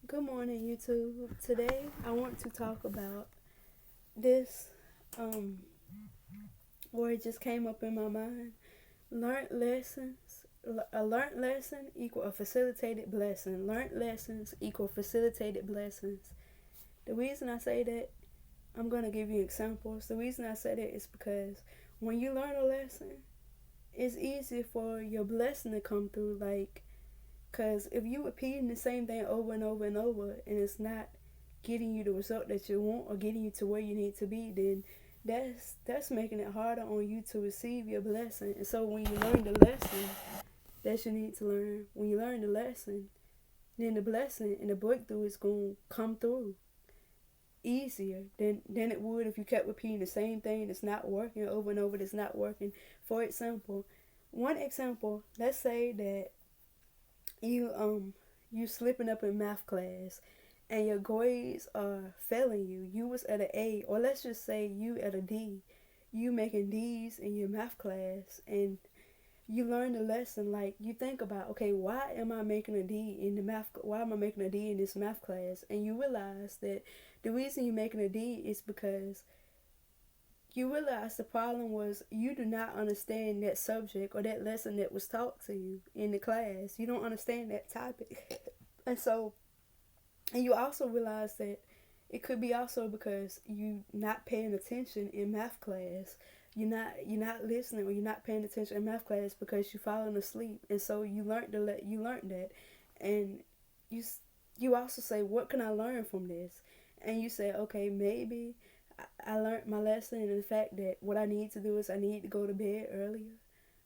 Good morning, YouTube. Today, I want to talk about this um, where it just came up in my mind. Learned lessons. A learned lesson equal a facilitated blessing. Learned lessons equal facilitated blessings. The reason I say that, I'm gonna give you examples. The reason I say that is because when you learn a lesson, it's easier for your blessing to come through. Cause if you repeating the same thing over and over and over, and it's not getting you the result that you want or getting you to where you need to be, then that's making it harder on you to receive your blessing. And so when you learn the lesson that you need to learn, when you learn the lesson, then the blessing and the breakthrough is going to come through easier than it would if you kept repeating the same thing that's not working over and over, that's not working. For example, one example, let's say that you slipping up in math class and your grades are failing you. You was at an A, or let's just say you at a D. You making D's in your math class, and you learn the lesson. Like, you think about, okay, why am I making a D in the math? Why am I making a D in this math class? And you realize that the reason you're making a D is because you realize the problem was you do not understand that subject or that lesson that was taught to you in the class. You don't understand that topic. And so, and you also realize that it could be also because you not paying attention in math class. You're not listening, or you're not paying attention in math class because you're falling asleep. And so you learned that, and you you also say, what can I learn from this? And you say, okay, maybe I learned my lesson in the fact that what I need to do is I need to go to bed earlier.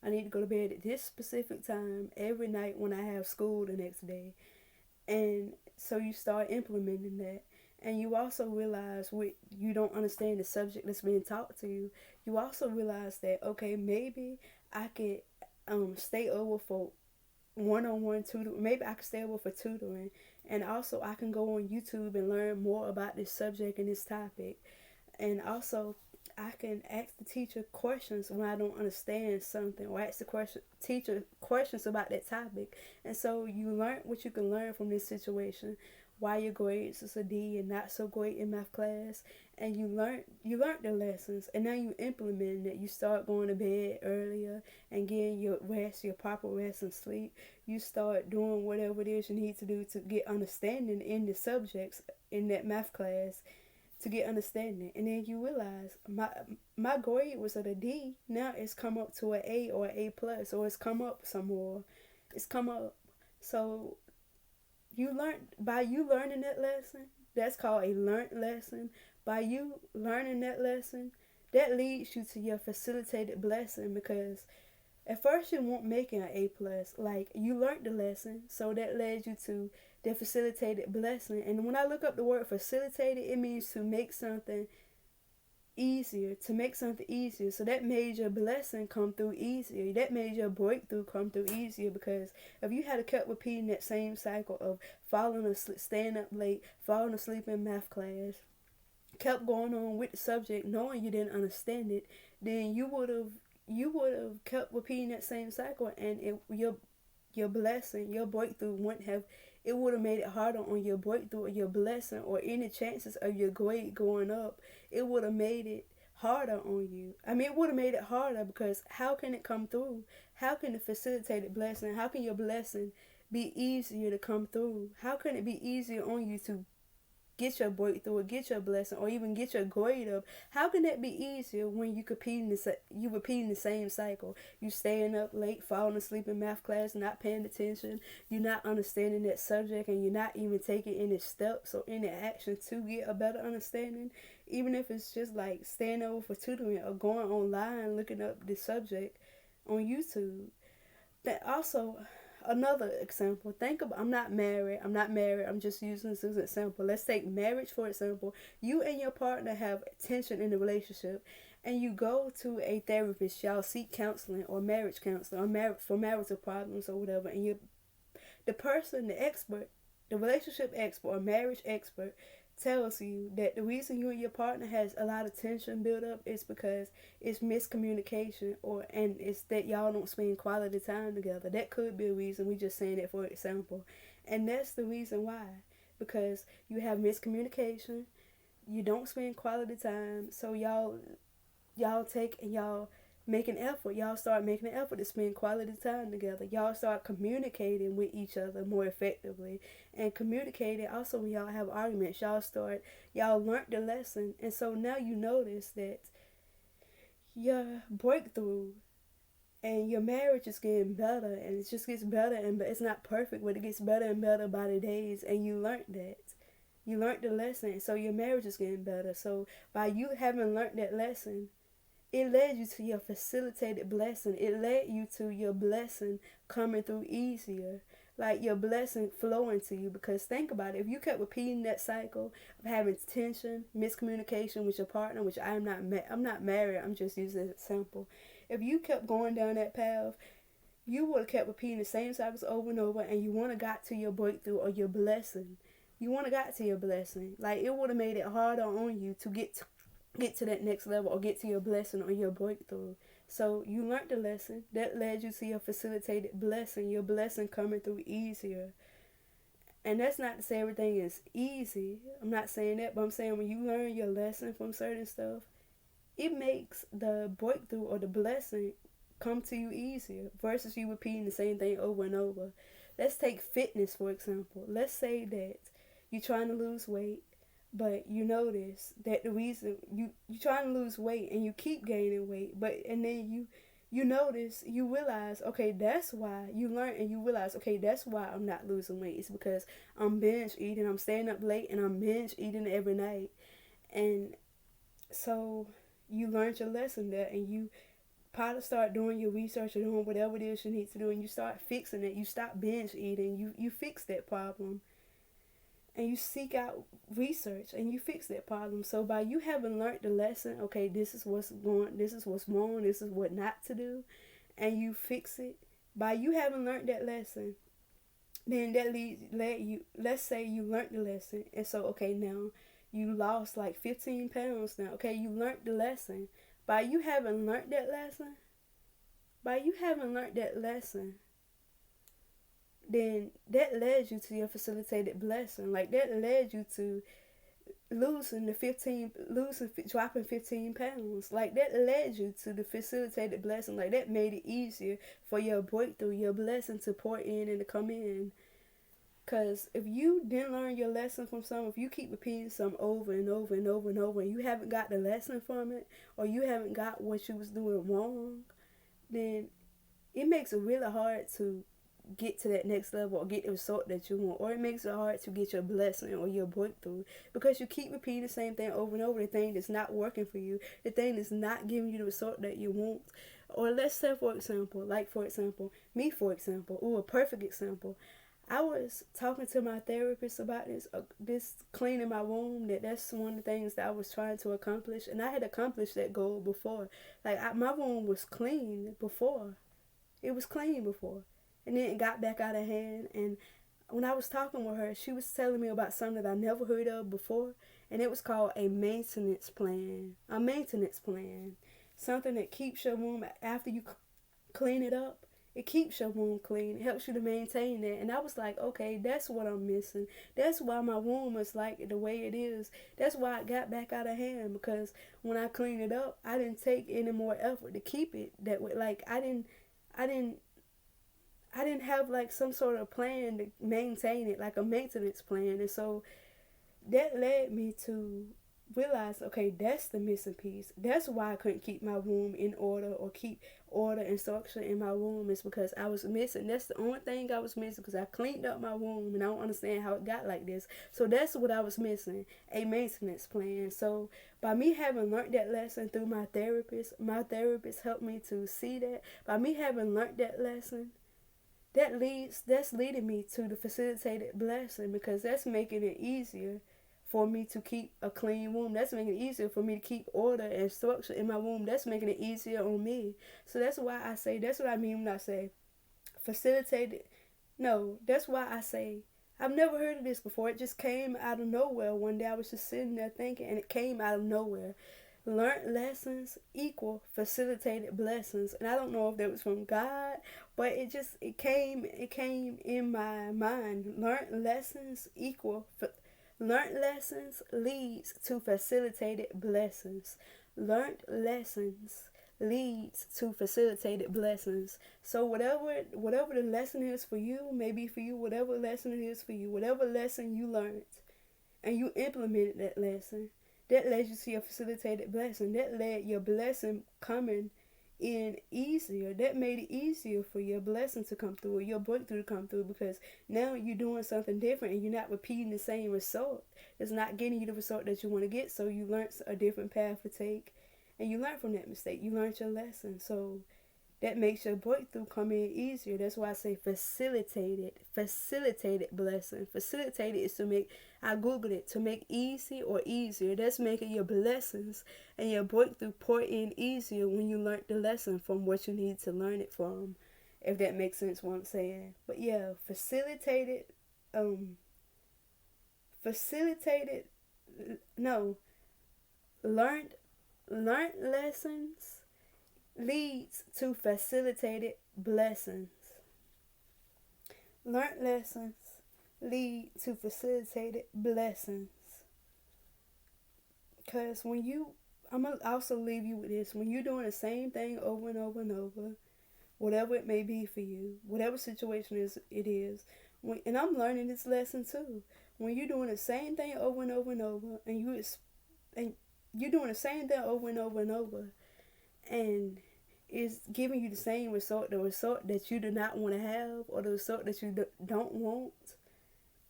I need to go to bed at this specific time every night when I have school the next day. And so you start implementing that. And you also realize you don't understand the subject that's being taught to you. You also realize that, okay, maybe I could stay over for one-on-one tutoring. Maybe I could stay over for tutoring. And also I can go on YouTube and learn more about this subject and this topic. And also, I can ask the teacher questions when I don't understand something, or ask the teacher questions about that topic. And so you learn what you can learn from this situation. Why your grades is a D and not so great in math class, and you learned the lessons, and now you implement it. You start going to bed earlier and getting your rest, your proper rest and sleep. You start doing whatever it is you need to do to get understanding in the subjects in that math class, to get understanding. And then you realize my grade was at a D. Now it's come up to an A or an A plus, or it's come up some more. It's come up. So you learning that lesson. That's called a learned lesson. By you learning that lesson, that leads you to your facilitated blessing, because at first you won't make it an A plus. Like, you learned the lesson, so that led you to the facilitated blessing. And when I look up the word facilitated, it means to make something easier, to make something easier. So that made your blessing come through easier. That made your breakthrough come through easier, because if you had kept repeating that same cycle of falling asleep, staying up late, falling asleep in math class, kept going on with the subject knowing you didn't understand it, then you would have kept repeating that same cycle, and your blessing, your breakthrough wouldn't have. It would have made it harder on your breakthrough or your blessing or any chances of your grade going up. It would have made it harder on you. I mean, it would have made it harder, because how can it come through? How can the facilitated blessing? How can your blessing be easier to come through? How can it be easier on you to get your breakthrough or get your blessing or even get your grade up? How can that be easier when you repeating the same cycle? You staying up late, falling asleep in math class, not paying attention, you're not understanding that subject, and you're not even taking any steps or any action to get a better understanding. Even if it's just like staying over for tutoring or going online looking up the subject on YouTube. That also, another example. Think about, I'm not married. I'm not married. I'm just using this as an example. Let's take marriage for example. You and your partner have tension in the relationship, and you go to a therapist. Y'all seek counseling or marriage counseling or for marital problems or whatever. And the person, the expert, the relationship expert or marriage expert, tells you that the reason you and your partner has a lot of tension built up is because it's miscommunication, and it's that y'all don't spend quality time together. That could be a reason. We just saying that for example. And that's the reason why. because you have miscommunication. You don't spend quality time. So y'all take and y'all make an effort. Y'all start making an effort to spend quality time together. Y'all start communicating with each other more effectively. And communicating also when y'all have arguments. Y'all learned the lesson. And so now you notice that your breakthrough and your marriage is getting better, and it just gets better, and it's not perfect, but it gets better and better by the days, and you learned that. You learned the lesson, so your marriage is getting better. So by you having learned that lesson, it led you to your facilitated blessing. It led you to your blessing coming through easier. Like your blessing flowing to you. Because think about it. If you kept repeating that cycle of having tension, miscommunication with your partner, which I'm not married, I'm just using an example. If you kept going down that path, you would have kept repeating the same cycles over and over, and you wouldn't have got to your breakthrough or your blessing. You wouldn't have got to your blessing. Like it would have made it harder on you to get to that next level or get to your blessing or your breakthrough. So you learned the lesson. That led you to your facilitated blessing, your blessing coming through easier. And that's not to say everything is easy. I'm not saying that, but I'm saying when you learn your lesson from certain stuff, it makes the breakthrough or the blessing come to you easier versus you repeating the same thing over and over. Let's take fitness, for example. Let's say that you're trying to lose weight, but you notice that the reason you're trying to lose weight and you keep gaining weight, and then you realize, okay, that's why you learn, and you realize, okay, that's why I'm not losing weight. It's because I'm binge eating, I'm staying up late, and I'm binge eating every night. And so you learned your lesson there, and you probably start doing your research or doing whatever it is you need to do, and you start fixing it. You stop binge eating, you fix that problem, and you seek out research and you fix that problem. So by you having learned the lesson, okay, this is what's wrong, this is what not to do, and you fix it. By you having learned that lesson, then that led you. Let's say you learned the lesson, and so okay, now you lost like 15 pounds. Now, okay, you learned the lesson. By you having learned that lesson, then that led you to your facilitated blessing. Like that led you to dropping 15 pounds. Like that led you to the facilitated blessing. Like that made it easier for your breakthrough, your blessing to pour in and to come in. Because if you didn't learn your lesson from something, if you keep repeating something over and over and over and over, and you haven't got the lesson from it, or you haven't got what you was doing wrong, then it makes it really hard to get to that next level or get the result that you want, or it makes it hard to get your blessing or your breakthrough because you keep repeating the same thing over and over. The thing that's not working for you, the thing that's not giving you the result that you want. Or let's say for example, a perfect example. I was talking to my therapist about this cleaning my room. That's one of the things that I was trying to accomplish, and I had accomplished that goal before. Like my room was clean before. It was clean before. And then it got back out of hand. And when I was talking with her, she was telling me about something that I never heard of before. And it was called a maintenance plan. A maintenance plan. Something that keeps your room, after you clean it up, it keeps your room clean. It helps you to maintain that. And I was like, okay, that's what I'm missing. That's why my room is like the way it is. That's why it got back out of hand. Because when I cleaned it up, I didn't take any more effort to keep it that way. Like I didn't have like some sort of plan to maintain it, like a maintenance plan. And so that led me to realize, okay, that's the missing piece. That's why I couldn't keep my room in order or keep order and structure in my room, is because I was missing. That's the only thing I was missing, because I cleaned up my room and I don't understand how it got like this. So that's what I was missing, a maintenance plan. So by me having learned that lesson through my therapist helped me to see that. By me having learned that lesson, that's leading me to the facilitated blessing, because that's making it easier for me to keep a clean room. That's making it easier for me to keep order and structure in my room. That's making it easier on me. So that's why I say, that's what I mean when I say facilitated. No, that's why I say, I've never heard of this before. It just came out of nowhere one day. I was just sitting there thinking, and it came out of nowhere. Learned lessons equal facilitated blessings. And I don't know if that was from God, but it came in my mind. Learned lessons leads to facilitated blessings. Learned lessons leads to facilitated blessings. So whatever the lesson is for you, maybe for you, whatever lesson it is for you, whatever lesson you learned and you implemented that lesson, that led you to your facilitated blessing. That led your blessing coming in easier. That made it easier for your blessing to come through, or your breakthrough to come through, because now you're doing something different and you're not repeating the same result. It's not getting you the result that you want to get, so you learned a different path to take, and you learned from that mistake. You learned your lesson. So that makes your breakthrough come in easier. That's why I say facilitated blessing. Facilitated is to make, I googled it, to make easy or easier. That's making your blessings and your breakthrough pour in easier when you learn the lesson from what you need to learn it from, if that makes sense what I'm saying. But yeah, um facilitated no learned learned lessons leads to facilitated blessings. Learned lessons lead to facilitated blessings. Because I'm going to also leave you with this. When you're doing the same thing over and over and over, whatever it may be for you, whatever situation it is, and I'm learning this lesson too. When you're doing the same thing over and over and over, and you're doing the same thing over and over and over, and is giving you the same result, the result that you do not want to have, or the result that you don't want,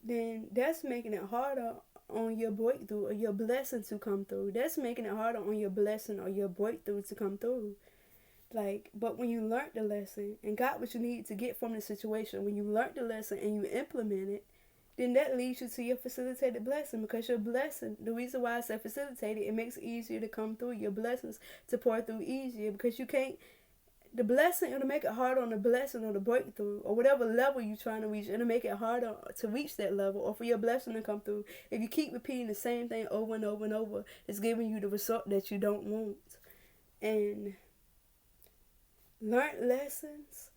then that's making it harder on your breakthrough or your blessing to come through. That's making it harder on your blessing or your breakthrough to come through. But when you learned the lesson and got what you need to get from the situation, when you learned the lesson and you implement it, then that leads you to your facilitated blessing, because your blessing, the reason why I said facilitated, it makes it easier to come through, your blessings to pour through easier, because you can't, the blessing, it'll make it harder on the blessing or the breakthrough or whatever level you're trying to reach. It'll make it harder to reach that level or for your blessing to come through. If you keep repeating the same thing over and over and over, it's giving you the result that you don't want. And learned lessons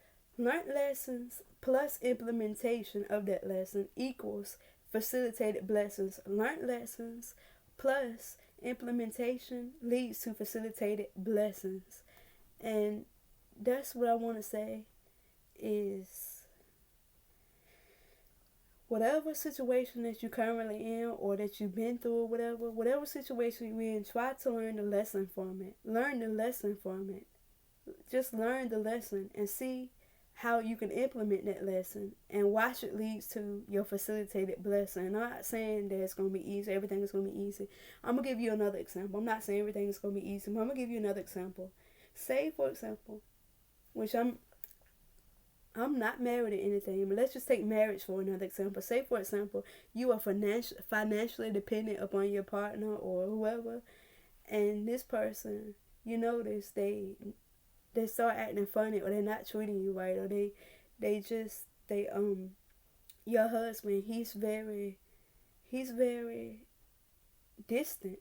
plus implementation of that lesson equals facilitated blessings. Learned lessons plus implementation leads to facilitated blessings. And that's what I want to say is, whatever situation that you're currently in or that you've been through or whatever situation you're in, try to learn the lesson from it. Learn the lesson from it. Just learn the lesson and see how you can implement that lesson and watch it leads to your facilitated blessing. I'm not saying that it's going to be easy, everything is going to be easy. I'm going to give you another example. I'm not saying everything is going to be easy, but I'm going to give you another example. Say, for example, which I'm not married or anything, but let's just take marriage for another example. Say, for example, you are financially dependent upon your partner or whoever, and this person, you notice they start acting funny, or they're not treating you right, or your husband, he's very distant,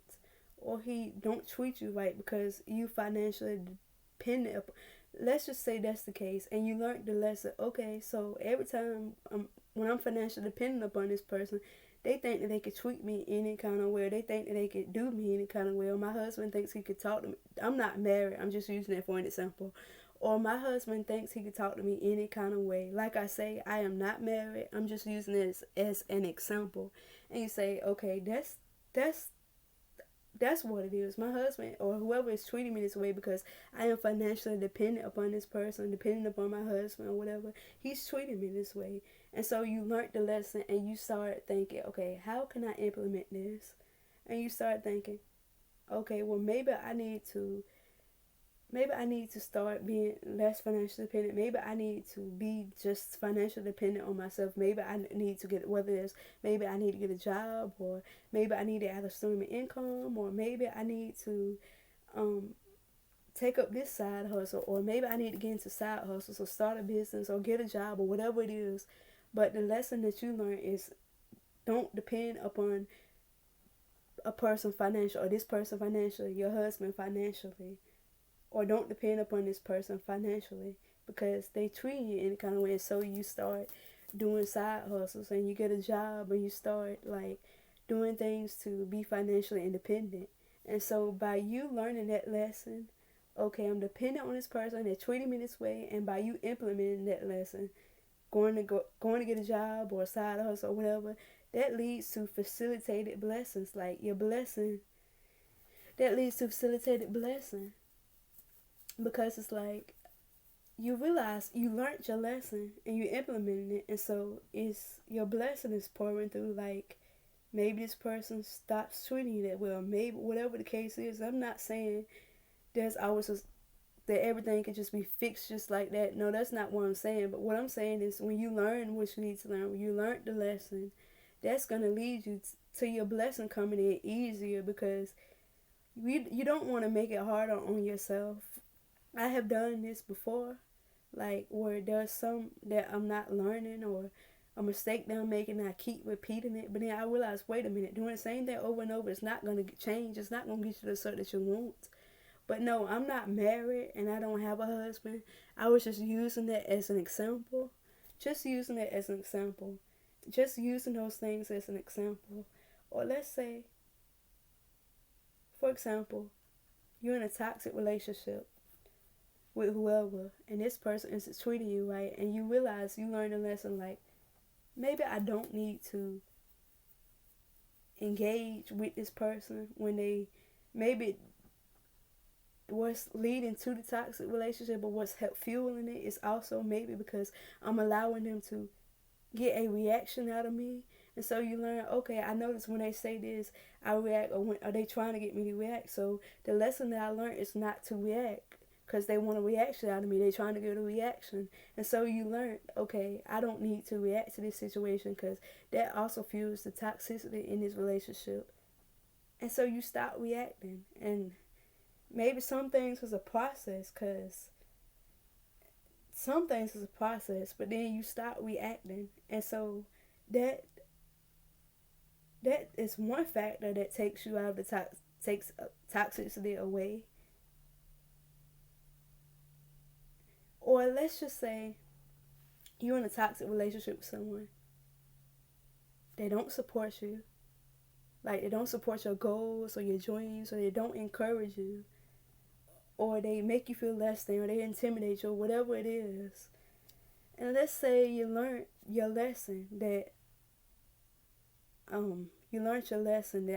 or he don't treat you right because you financially dependent. Let's just say that's the case, and you learned the lesson. Okay, so every time when I'm financially dependent upon this person, they think that they could treat me any kind of way. They think that they could do me any kind of way. Or my husband thinks he could talk to me. I'm not married. I'm just using that for an example. Or my husband thinks he could talk to me any kind of way. Like I say, I am not married. I'm just using this as an example. And you say, okay, that's what it is. My husband or whoever is treating me this way because I am financially dependent upon this person, dependent upon my husband or whatever. He's treating me this way. And so you learned the lesson and you start thinking, okay, how can I implement this? And you start thinking, okay, well, maybe I need to start being less financially dependent. Maybe I need to be just financially dependent on myself. Maybe I need to maybe I need to get a job, or maybe I need to add a stream of income, or maybe I need to take up this side hustle, or maybe I need to get into side hustles or start a business or get a job or whatever it is. But the lesson that you learn is, don't depend upon a person financially, or this person financially, your husband financially, or don't depend upon this person financially because they treat you in a kind of way. So you start doing side hustles and you get a job and you start like doing things to be financially independent. And so by you learning that lesson, okay, I'm dependent on this person, they're treating me this way, and by you implementing that lesson, going to get a job or a side hustle or whatever, that leads to facilitated blessings. Like your blessing, that leads to facilitated blessing because it's like you realize you learned your lesson and you implemented it, and so it's your blessing is pouring through. Like maybe this person stops treating you that well, maybe whatever the case is. I'm not saying there's always that everything can just be fixed just like that. No, that's not what I'm saying. But what I'm saying is when you learn what you need to learn, when you learned the lesson, that's going to lead you to your blessing coming in easier because you don't want to make it harder on yourself. I have done this before, like where there's some that I'm not learning or a mistake that I'm making and I keep repeating it. But then I realize, wait a minute, doing the same thing over and over is not going to change. It's not going to get you the result that you want. But no, I'm not married and I don't have a husband. I was just using that as an example. Just using it as an example. Just using those things as an example. Or let's say, for example, you're in a toxic relationship with whoever and this person is treating you right and you realize you learned a lesson like, maybe I don't need to engage with this person when they maybe what's leading to the toxic relationship or what's fueling it is also maybe because I'm allowing them to get a reaction out of me. And so you learn, okay, I notice when they say this, I react, or when are they trying to get me to react? So the lesson that I learned is not to react because they want a reaction out of me. They're trying to get a reaction. And so you learn, okay, I don't need to react to this situation because that also fuels the toxicity in this relationship. And so you stop reacting. And maybe some things was a process because some things is a process, but then you stop reacting. And so that is one factor that takes you out of the takes toxicity away. Or let's just say you're in a toxic relationship with someone. They don't support you. Like they don't support your goals or your dreams, or they don't encourage you. Or they make you feel less than, or they intimidate you, or whatever it is. And let's say you learned your lesson that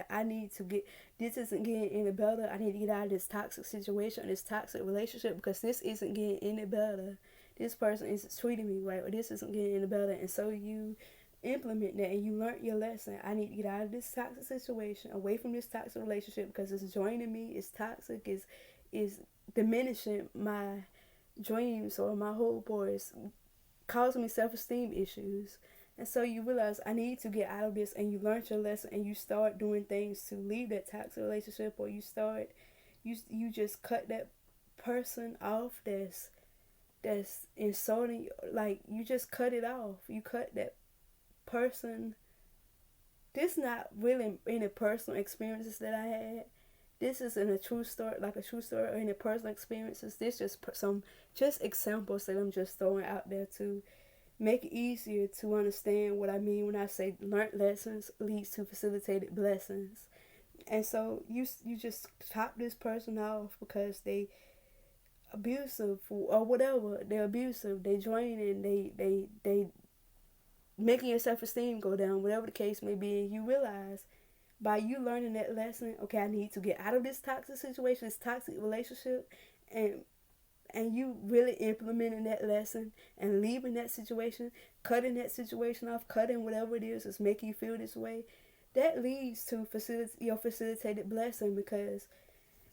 I need to get, this isn't getting any better. I need to get out of this toxic situation or this toxic relationship because this isn't getting any better. This person isn't treating me right, or this isn't getting any better. And so you implement that and you learned your lesson. I need to get out of this toxic situation, away from this toxic relationship because it's draining me, it's toxic, is diminishing my dreams or my hope, or it's causing me self-esteem issues. And so you realize I need to get out of this, and you learned your lesson and you start doing things to leave that toxic relationship, or you just cut that person off that's insulting you. Like you just cut it off. You cut that person. This not really any personal experiences that I had. This is in a true story, like a true story, or any personal experiences. This just examples that I'm just throwing out there to make it easier to understand what I mean when I say learned lessons leads to facilitated blessings. And so you just chop this person off because they abusive or whatever. They're abusive. They draining. They making your self-esteem go down. Whatever the case may be, and you realize by you learning that lesson, okay, I need to get out of this toxic situation, this toxic relationship, and you really implementing that lesson and leaving that situation, cutting that situation off, cutting whatever it is that's making you feel this way, that leads to your facilitated blessing because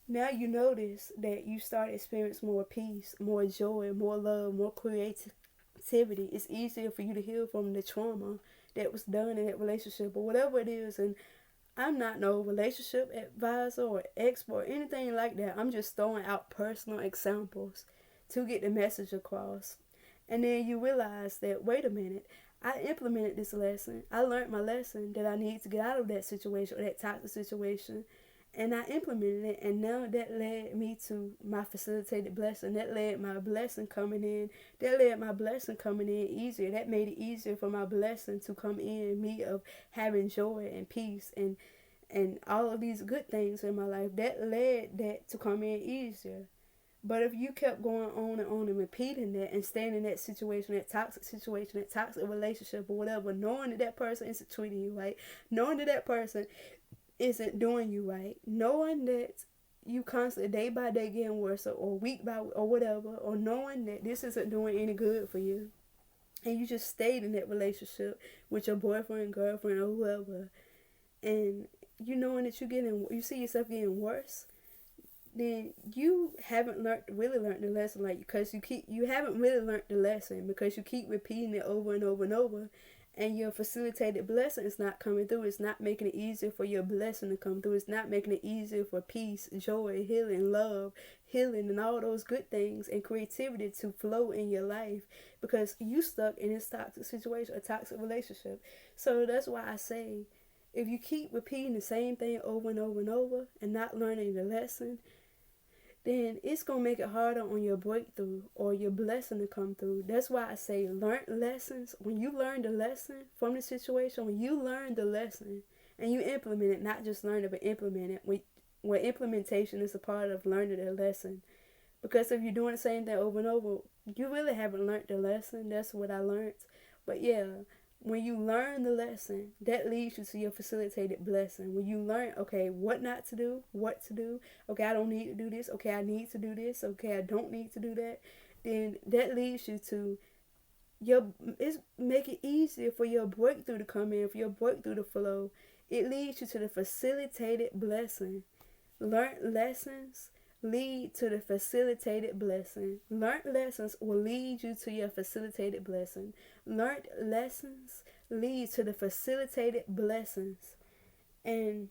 now you notice that you start experiencing more peace, more joy, more love, more creativity. It's easier for you to heal from the trauma that was done in that relationship or whatever it is. And I'm not no relationship advisor or expert or anything like that. I'm just throwing out personal examples to get the message across. And then you realize that, wait a minute, I implemented this lesson. I learned my lesson that I need to get out of that situation or that toxic situation. And I implemented it, and now that led me to my facilitated blessing. That led my blessing coming in. That led my blessing coming in easier. That made it easier for my blessing to come in, me of having joy and peace and all of these good things in my life. That led that to come in easier. But if you kept going on and repeating that and staying in that situation, that toxic relationship or whatever, knowing that that person isn't treating you right, knowing that that person isn't doing you right, knowing that you constantly day by day getting worse or week by or whatever, or knowing that this isn't doing any good for you, and you just stayed in that relationship with your boyfriend, girlfriend, or whoever, and you knowing that you see yourself getting worse, then you haven't really learned the lesson, like, because you haven't really learned the lesson because you keep repeating it over and over and over, and your facilitated blessing is not coming through. It's not making it easier for your blessing to come through. It's not making it easier for peace, joy, healing, love, healing, and all those good things and creativity to flow in your life because you stuck in this toxic situation, a toxic relationship. So that's why I say, if you keep repeating the same thing over and over and over and not learning the lesson, then it's going to make it harder on your breakthrough or your blessing to come through. That's why I say learn lessons. When you learn the lesson from the situation, when you learn the lesson and you implement it, not just learn it, but implement it, when implementation is a part of learning the lesson. Because if you're doing the same thing over and over, you really haven't learned the lesson. That's what I learned. But yeah, when you learn the lesson, that leads you to your facilitated blessing. When you learn, okay, what not to do, what to do, okay, I don't need to do this, okay, I need to do this, okay, I don't need to do that, then that leads you to make it easier for your breakthrough to come in, for your breakthrough to flow. It leads you to the facilitated blessing. Learned lessons lead to the facilitated blessing. Learned lessons will lead you to your facilitated blessing. Learned lessons lead to the facilitated blessings. And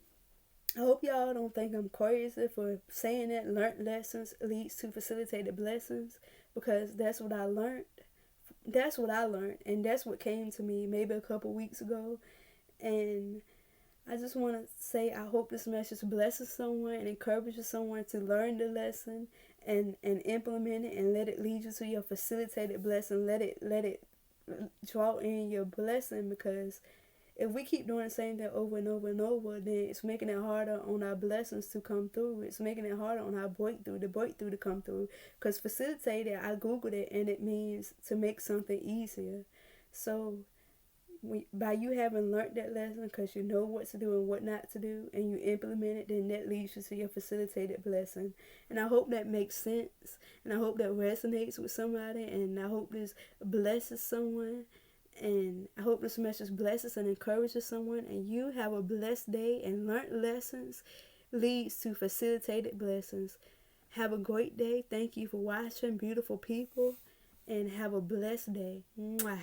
I hope y'all don't think I'm crazy for saying that learned lessons leads to facilitated blessings, because that's what I learned. That's what I learned, and that's what came to me maybe a couple weeks ago. And I just want to say I hope this message blesses someone and encourages someone to learn the lesson and implement it and let it lead you to your facilitated blessing. Let it draw in your blessing, because if we keep doing the same thing over and over and over, then it's making it harder on our blessings to come through. It's making it harder on our the breakthrough to come through. Because facilitated, I Googled it, and it means to make something easier. So by you having learned that lesson, because you know what to do and what not to do, and you implement it, then that leads you to your facilitated blessing. And I hope that makes sense, and I hope that resonates with somebody, and I hope this blesses someone, and I hope this message blesses and encourages someone, and you have a blessed day, and learned lessons leads to facilitated blessings. Have a great day. Thank you for watching, beautiful people, and have a blessed day. Mwah.